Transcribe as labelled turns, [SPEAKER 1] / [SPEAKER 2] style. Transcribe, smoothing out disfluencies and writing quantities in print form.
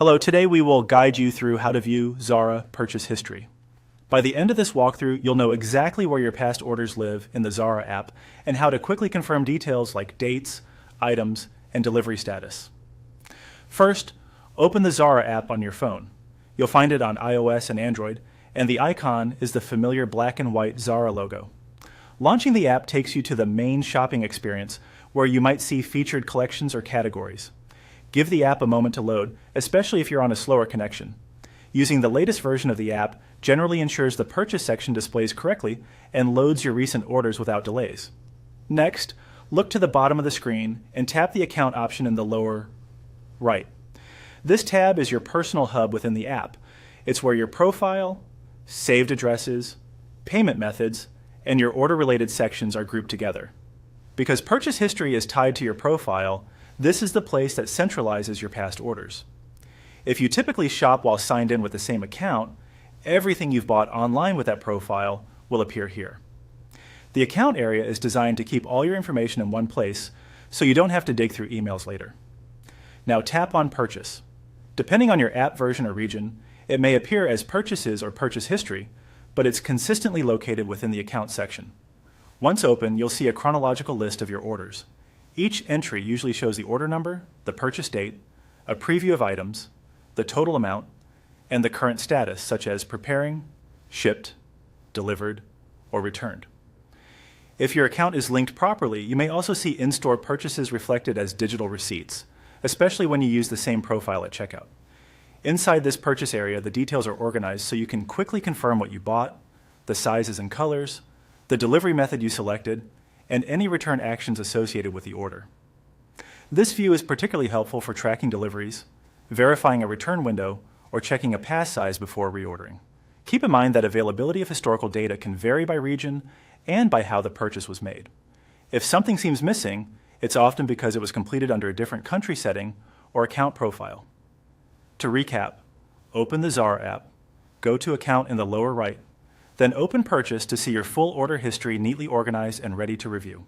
[SPEAKER 1] Hello, today we will guide you through how to view Zara purchase history. By the end of this walkthrough, you'll know exactly where your past orders live in the Zara app and how to quickly confirm details like dates, items, and delivery status. First, open the Zara app on your phone. You'll find it on iOS and Android, and the icon is the familiar black and white Zara logo. Launching the app takes you to the main shopping experience where you might see featured collections or categories. Give the app a moment to load, especially if you're on a slower connection. Using the latest version of the app generally ensures the purchase section displays correctly and loads your recent orders without delays. Next, look to the bottom of the screen and tap the account option in the lower right. This tab is your personal hub within the app. It's where your profile, saved addresses, payment methods, and your order-related sections are grouped together. Because purchase history is tied to your profile, this is the place that centralizes your past orders. If you typically shop while signed in with the same account, everything you've bought online with that profile will appear here. The account area is designed to keep all your information in one place, so you don't have to dig through emails later. Now tap on Purchase. Depending on your app version or region, it may appear as Purchases or Purchase History, but it's consistently located within the Account section. Once open, you'll see a chronological list of your orders. Each entry usually shows the order number, the purchase date, a preview of items, the total amount, and the current status, such as preparing, shipped, delivered, or returned. If your account is linked properly, you may also see in-store purchases reflected as digital receipts, especially when you use the same profile at checkout. Inside this purchase area, the details are organized so you can quickly confirm what you bought, the sizes and colors, the delivery method you selected, and any return actions associated with the order. This view is particularly helpful for tracking deliveries, verifying a return window, or checking a pass size before reordering. Keep in mind that availability of historical data can vary by region and by how the purchase was made. If something seems missing, it's often because it was completed under a different country setting or account profile. To recap, open the Zara app, go to Account in the lower right, then open Purchase to see your full order history neatly organized and ready to review.